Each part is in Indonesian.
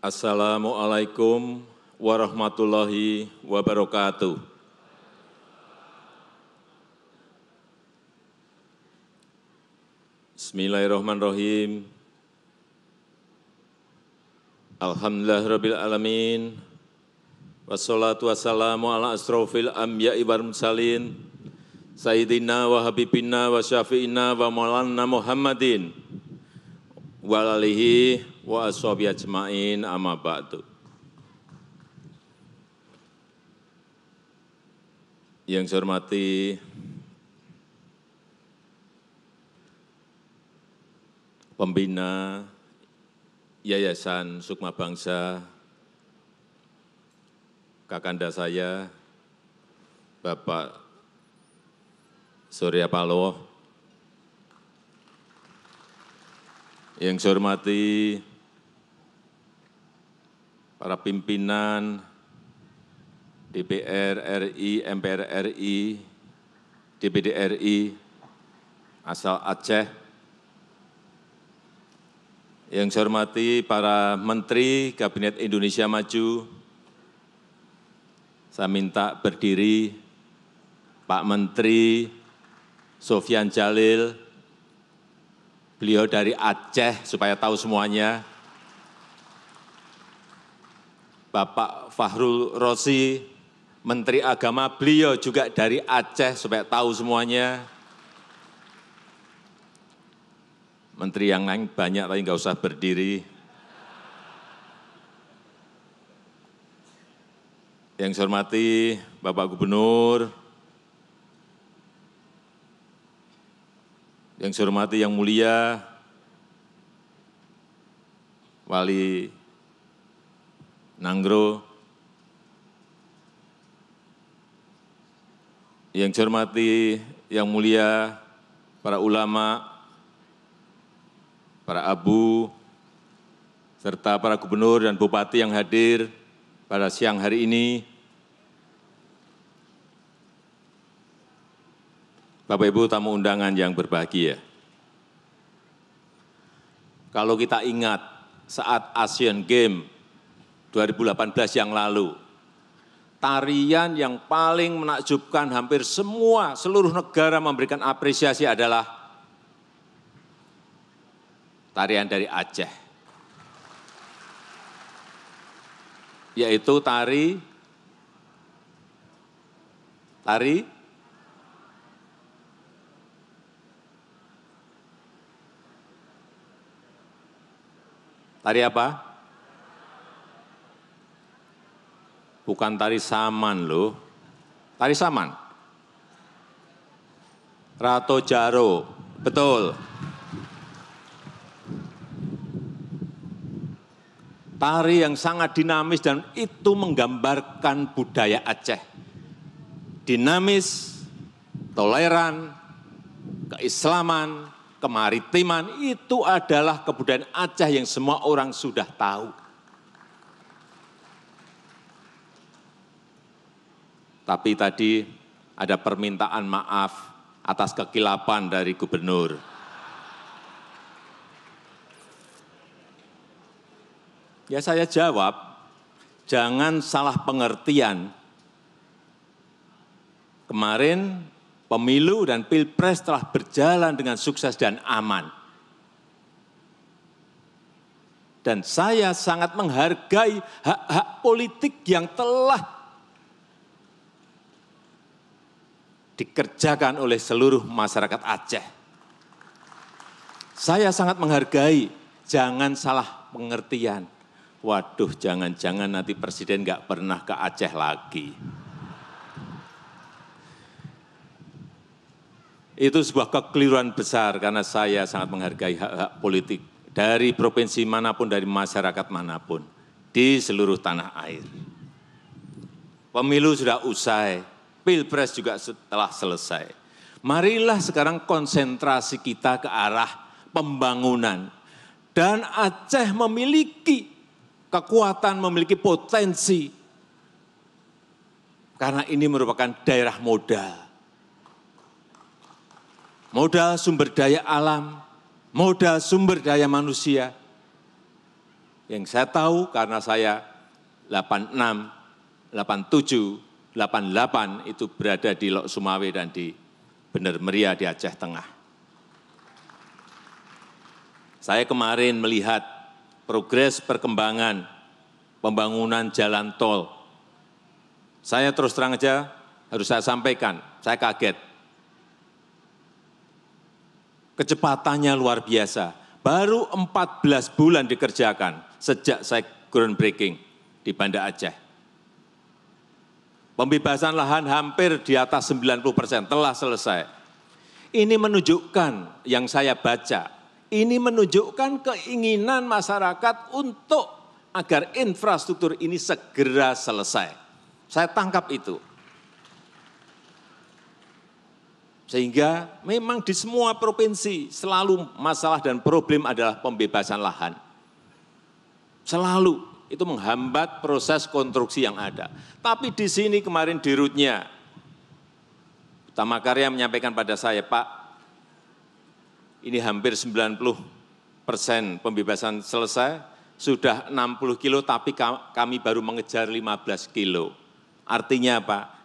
Assalamualaikum warahmatullahi wabarakatuh. Bismillahirrahmanirrahim. Alhamdulillahirabbil alamin. Wassalatu wassalamu ala asrofil anbiya'i wal mursalin. Sayyidina wa habibina wa syafi'ina wa maulana Muhammadin wa alihi wa ashabihi ajma'in amma ba'du. Yang saya hormati pembina Yayasan Sukma Bangsa, kakanda saya, Bapak Surya Paloh, yang saya hormati para pimpinan DPR RI, MPR RI, DPD RI, asal Aceh, yang saya hormati para Menteri Kabinet Indonesia Maju, saya minta berdiri Pak Menteri Sofyan Djalil, beliau dari Aceh supaya tahu semuanya. Bapak Fahrul Razi, Menteri Agama, beliau juga dari Aceh supaya tahu semuanya. Menteri yang lain banyak tapi nggak usah berdiri. Yang saya hormati Bapak Gubernur, yang saya hormati yang mulia Wali Nanggro, yang saya hormati yang mulia para ulama, para abu, serta para gubernur dan bupati yang hadir pada siang hari ini. Bapak Ibu tamu undangan yang berbahagia. Kalau kita ingat saat Asian Games 2018 yang lalu, tarian yang paling menakjubkan hampir seluruh negara memberikan apresiasi adalah tarian dari Aceh, yaitu tari apa? Bukan tari saman loh, tari saman. Rato Jaro, betul. Tari yang sangat dinamis dan itu menggambarkan budaya Aceh. Dinamis, toleran, keislaman, kemaritiman, itu adalah kebudayaan Aceh yang semua orang sudah tahu. Tapi tadi ada permintaan maaf atas kekilapan dari gubernur. Ya saya jawab, jangan salah pengertian. Kemarin pemilu dan pilpres telah berjalan dengan sukses dan aman. Dan saya sangat menghargai hak-hak politik yang telah dikerjakan oleh seluruh masyarakat Aceh. Saya sangat menghargai, jangan salah pengertian. Waduh, jangan-jangan nanti Presiden nggak pernah ke Aceh lagi. Itu sebuah kekeliruan besar karena saya sangat menghargai hak-hak politik dari provinsi manapun, dari masyarakat manapun, di seluruh tanah air. Pemilu sudah usai, pilpres juga telah selesai. Marilah sekarang konsentrasi kita ke arah pembangunan. Dan Aceh memiliki kekuatan, memiliki potensi. Karena ini merupakan daerah modal. Modal sumber daya alam, modal sumber daya manusia. Yang saya tahu karena saya 86, 87, 88 itu berada di Lok Sumawe dan di Bener Meriah di Aceh Tengah. Saya kemarin melihat progres perkembangan pembangunan jalan tol. Saya terus terang aja harus saya sampaikan, saya kaget. Kecepatannya luar biasa. Baru 14 bulan dikerjakan sejak saya groundbreaking di Banda Aceh. Pembebasan lahan hampir di atas 90% telah selesai. Ini menunjukkan yang saya baca, ini menunjukkan keinginan masyarakat untuk agar infrastruktur ini segera selesai. Saya tangkap itu. Sehingga memang di semua provinsi selalu masalah dan problem adalah pembebasan lahan. Selalu itu menghambat proses konstruksi yang ada. Tapi di sini kemarin di Rutnya, Utama Karya menyampaikan pada saya, Pak, ini hampir 90% pembebasan selesai, sudah 60 kilo tapi kami baru mengejar 15 kilo. Artinya apa?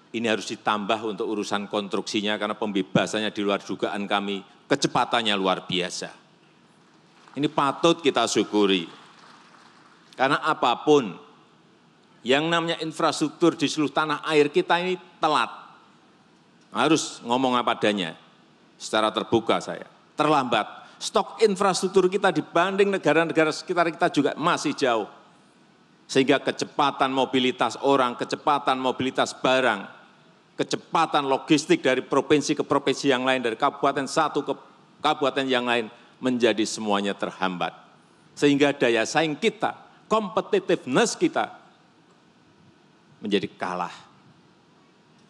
Ini harus ditambah untuk urusan konstruksinya karena pembebasannya di luar dugaan kami, kecepatannya luar biasa. Ini patut kita syukuri. Karena apapun yang namanya infrastruktur di seluruh tanah air kita ini telat. Harus ngomong apa adanya, secara terbuka saya. Terlambat. Stok infrastruktur kita dibanding negara-negara sekitar kita juga masih jauh. Sehingga kecepatan mobilitas orang, kecepatan mobilitas barang, kecepatan logistik dari provinsi ke provinsi yang lain, dari kabupaten satu ke kabupaten yang lain, menjadi semuanya terhambat. Sehingga daya saing kita, competitiveness kita, menjadi kalah.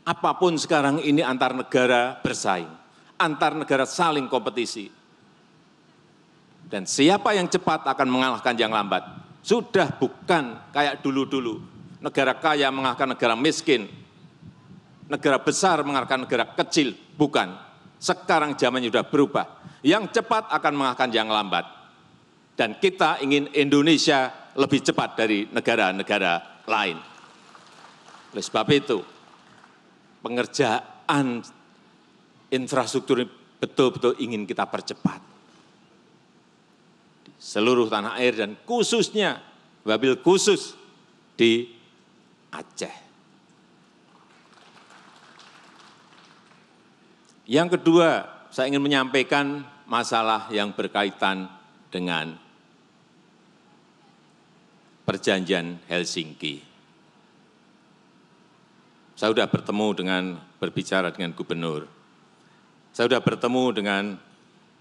Apapun sekarang ini antar negara bersaing, antar negara saling kompetisi. Dan siapa yang cepat akan mengalahkan yang lambat. Sudah bukan kayak dulu-dulu, negara kaya mengalahkan negara miskin, negara besar mengalahkan negara kecil, bukan. Sekarang zamannya sudah berubah. Yang cepat akan mengalahkan yang lambat. Dan kita ingin Indonesia lebih cepat dari negara-negara lain. Oleh sebab itu, pengerjaan infrastruktur betul-betul ingin kita percepat. Di seluruh tanah air dan khususnya, wabil khusus di Aceh. Yang kedua, saya ingin menyampaikan masalah yang berkaitan dengan perjanjian Helsinki. Saya sudah berbicara dengan gubernur. Saya sudah bertemu dengan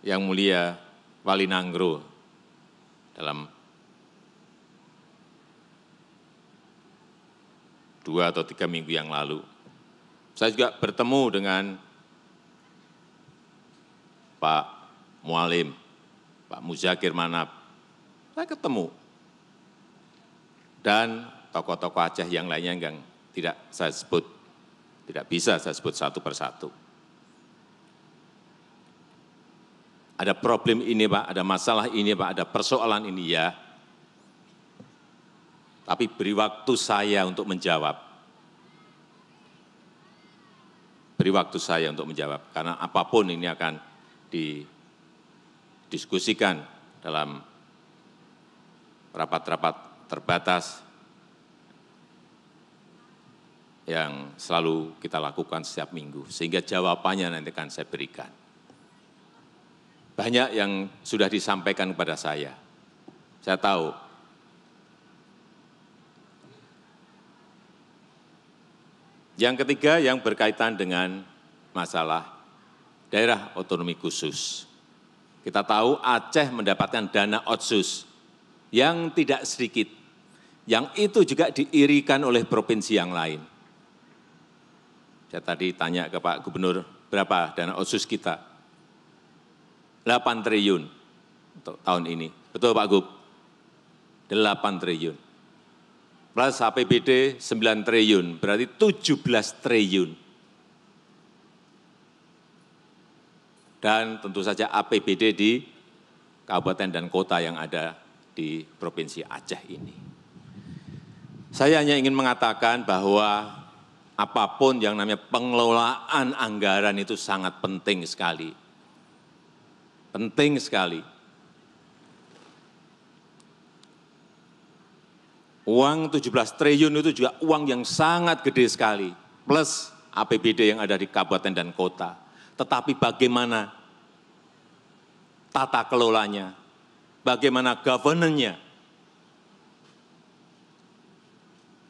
Yang Mulia Wali Nanggro dalam 2 atau 3 minggu yang lalu. Saya juga bertemu dengan Pak Mualim, Pak Muzakir Manap, saya ketemu. Dan tokoh-tokoh Aceh yang lainnya yang tidak saya sebut, tidak bisa saya sebut satu persatu. Ada problem ini Pak, ada masalah ini Pak, ada persoalan ini ya. Tapi beri waktu saya untuk menjawab. Beri waktu saya untuk menjawab, karena apapun ini akan didiskusikan dalam rapat-rapat terbatas yang selalu kita lakukan setiap minggu, sehingga jawabannya nanti akan saya berikan. Banyak yang sudah disampaikan kepada saya tahu. Yang ketiga yang berkaitan dengan masalah daerah otonomi khusus. Kita tahu Aceh mendapatkan dana otsus yang tidak sedikit, yang itu juga diirikan oleh provinsi yang lain. Saya tadi tanya ke Pak Gubernur, berapa dana otsus kita? 8 triliun untuk tahun ini. Betul Pak Gub? 8 triliun. Plus APBD 9 triliun, berarti 17 triliun. Dan tentu saja APBD di kabupaten dan kota yang ada di Provinsi Aceh ini. Saya hanya ingin mengatakan bahwa apapun yang namanya pengelolaan anggaran itu sangat penting sekali. Penting sekali. Uang 17 triliun itu juga uang yang sangat gede sekali, plus APBD yang ada di kabupaten dan kota. Tetapi bagaimana tata kelolanya, bagaimana governance-nya,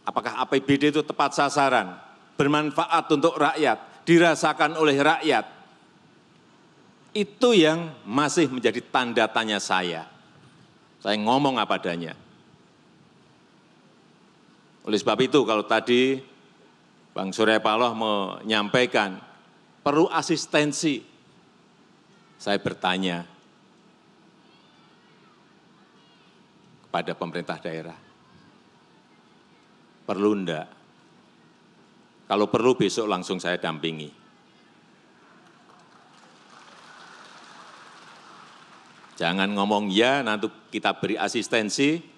apakah APBD itu tepat sasaran, bermanfaat untuk rakyat, dirasakan oleh rakyat, itu yang masih menjadi tanda tanya saya. Saya ngomong apa adanya. Oleh sebab itu, kalau tadi Bang Surya Paloh menyampaikan perlu asistensi, saya bertanya kepada pemerintah daerah, perlu enggak? Kalau perlu besok langsung saya dampingi. Jangan ngomong ya, nanti kita beri asistensi,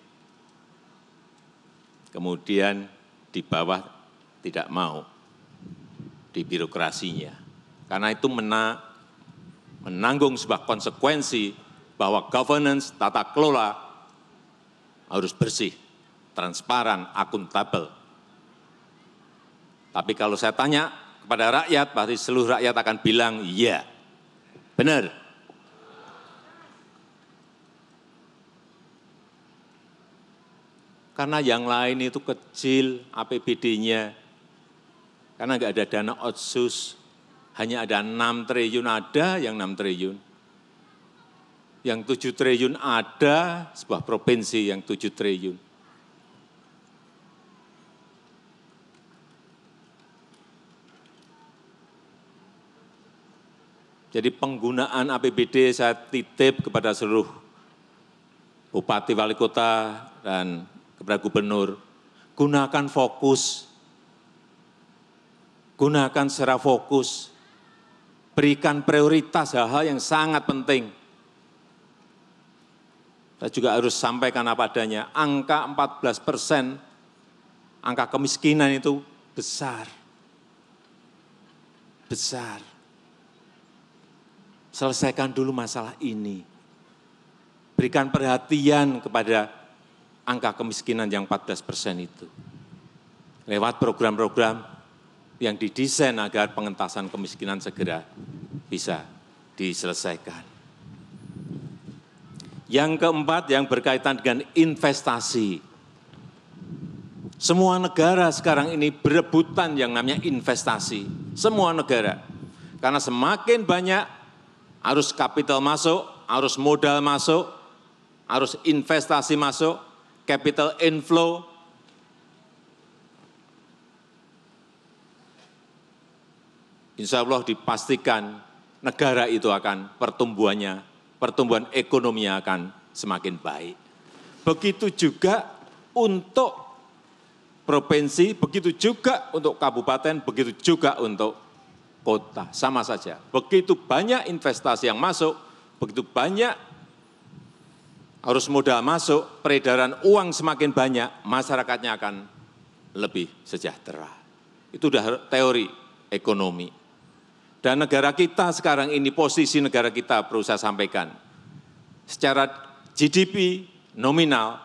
kemudian di bawah tidak mau di birokrasinya. Karena itu menanggung sebuah konsekuensi bahwa governance, tata kelola harus bersih, transparan, akuntabel. Tapi kalau saya tanya kepada rakyat, pasti seluruh rakyat akan bilang, iya, benar. Karena yang lain itu kecil APBD-nya, karena nggak ada dana otsus, hanya ada 6 triliun, ada yang 6 triliun. Yang 7 triliun ada sebuah provinsi yang 7 triliun. Jadi penggunaan APBD saya titip kepada seluruh bupati, wali kota, dan kepada gubernur, gunakan fokus, gunakan secara fokus, berikan prioritas hal-hal yang sangat penting. Saya juga harus sampaikan apa adanya, angka 14%, angka kemiskinan itu besar. Besar. Selesaikan dulu masalah ini. Berikan perhatian kepada angka kemiskinan yang 14% itu. Lewat program-program yang didesain agar pengentasan kemiskinan segera bisa diselesaikan. Yang keempat yang berkaitan dengan investasi. Semua negara sekarang ini berebutan yang namanya investasi. Semua negara. Karena semakin banyak arus kapital masuk, arus modal masuk, arus investasi masuk, capital inflow, insya Allah dipastikan negara itu akan pertumbuhan ekonominya akan semakin baik. Begitu juga untuk provinsi, begitu juga untuk kabupaten, begitu juga untuk kota, sama saja. Begitu banyak investasi yang masuk, begitu banyak arus modal masuk, peredaran uang semakin banyak, masyarakatnya akan lebih sejahtera. Itu sudah teori ekonomi. Dan negara kita sekarang ini, posisi negara kita perlu saya sampaikan, secara GDP nominal,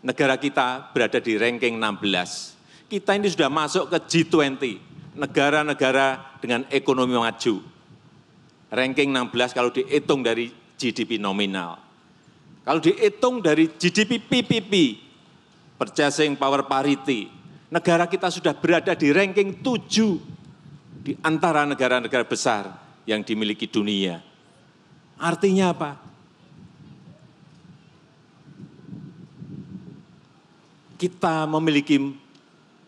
negara kita berada di ranking 16. Kita ini sudah masuk ke G20, negara-negara dengan ekonomi maju. Ranking 16 kalau dihitung dari GDP nominal. Kalau dihitung dari GDP PPP, Purchasing Power Parity, negara kita sudah berada di ranking 7 di antara negara-negara besar yang dimiliki dunia. Artinya apa? Kita memiliki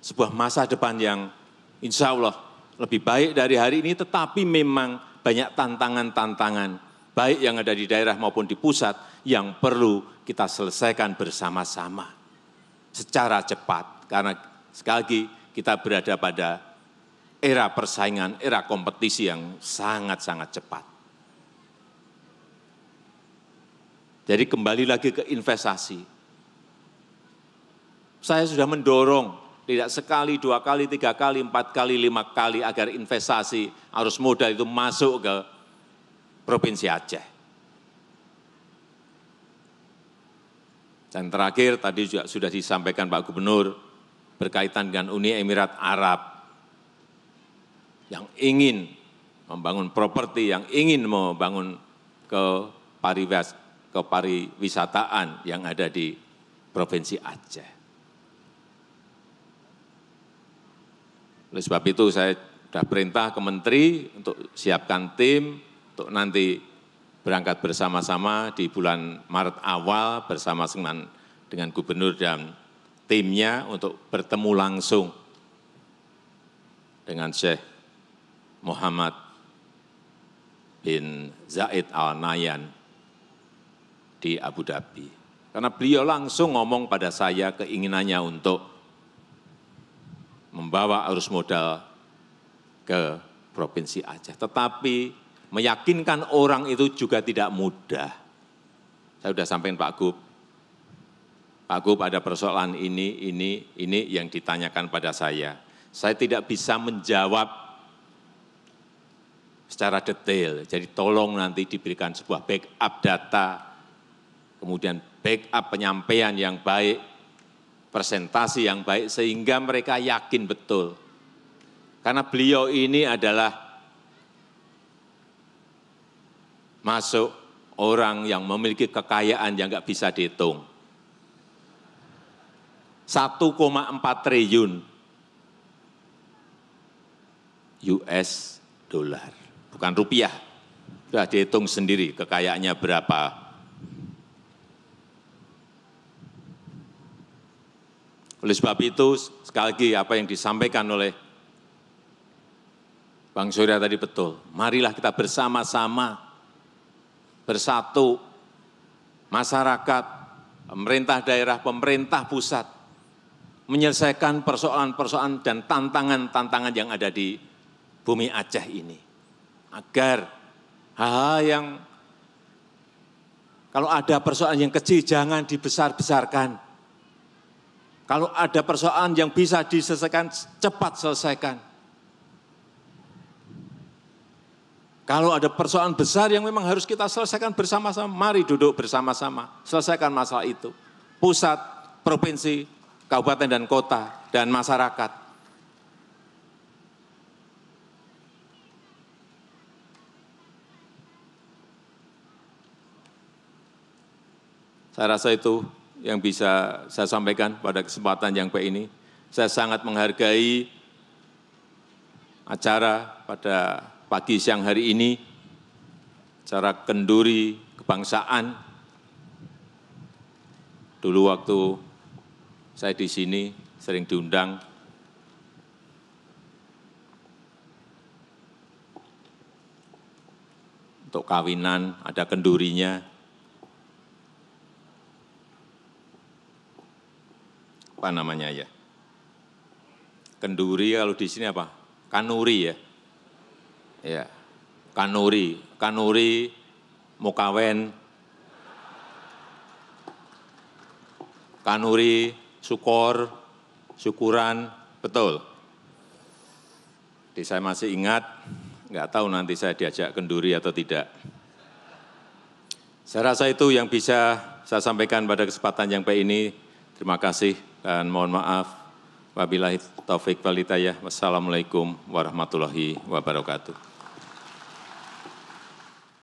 sebuah masa depan yang insya Allah lebih baik dari hari ini, tetapi memang banyak tantangan-tantangan, baik yang ada di daerah maupun di pusat, yang perlu kita selesaikan bersama-sama secara cepat. Karena sekali lagi kita berada pada era persaingan, era kompetisi yang sangat-sangat cepat. Jadi kembali lagi ke investasi. Saya sudah mendorong tidak sekali, 2 kali, 3 kali, 4 kali, 5 kali agar investasi arus modal itu masuk ke Provinsi Aceh. Dan terakhir tadi juga sudah disampaikan Pak Gubernur berkaitan dengan Uni Emirat Arab yang ingin membangun properti, yang ingin membangun pariwisataan yang ada di Provinsi Aceh. Oleh sebab itu saya sudah perintah ke Menteri untuk siapkan tim untuk nanti berangkat bersama-sama di bulan Maret awal bersama dengan Gubernur dan timnya untuk bertemu langsung dengan Syekh Muhammad bin Zayed Al Nahyan di Abu Dhabi. Karena beliau langsung ngomong pada saya keinginannya untuk membawa arus modal ke Provinsi Aceh. Tetapi meyakinkan orang itu juga tidak mudah. Saya sudah sampaikan Pak Gub. Pak Gub ada persoalan ini yang ditanyakan pada saya. Saya tidak bisa menjawab secara detail. Jadi tolong nanti diberikan sebuah backup data, kemudian backup penyampaian yang baik, presentasi yang baik, sehingga mereka yakin betul. Karena beliau ini adalah masuk orang yang memiliki kekayaan yang nggak bisa dihitung. 1,4 triliun US dollar, bukan rupiah. Sudah dihitung sendiri kekayaannya berapa. Oleh sebab itu, sekali lagi apa yang disampaikan oleh Bang Surya tadi betul. Marilah kita bersama-sama, bersatu, masyarakat, pemerintah daerah, pemerintah pusat, menyelesaikan persoalan-persoalan dan tantangan-tantangan yang ada di bumi Aceh ini. Agar hal-hal yang, kalau ada persoalan yang kecil jangan dibesar-besarkan. Kalau ada persoalan yang bisa diselesaikan, cepat selesaikan. Kalau ada persoalan besar yang memang harus kita selesaikan bersama-sama, mari duduk bersama-sama, selesaikan masalah itu. Pusat, provinsi, kabupaten dan kota, dan masyarakat. Saya rasa itu yang bisa saya sampaikan pada kesempatan yang baik ini. Saya sangat menghargai acara pada pagi siang hari ini, acara kenduri kebangsaan. Dulu waktu saya di sini sering diundang untuk kawinan, ada kendurinya. Apa namanya ya? Kenduri kalau di sini apa? Kanuri ya? Ya, kanuri, mukawen, kanuri, syukuran, betul. Jadi saya masih ingat, nggak tahu nanti saya diajak kenduri atau tidak. Saya rasa itu yang bisa saya sampaikan pada kesempatan yang baik ini. Terima kasih dan mohon maaf. Wabillahi taufik wal hidayah. Wassalamualaikum warahmatullahi wabarakatuh.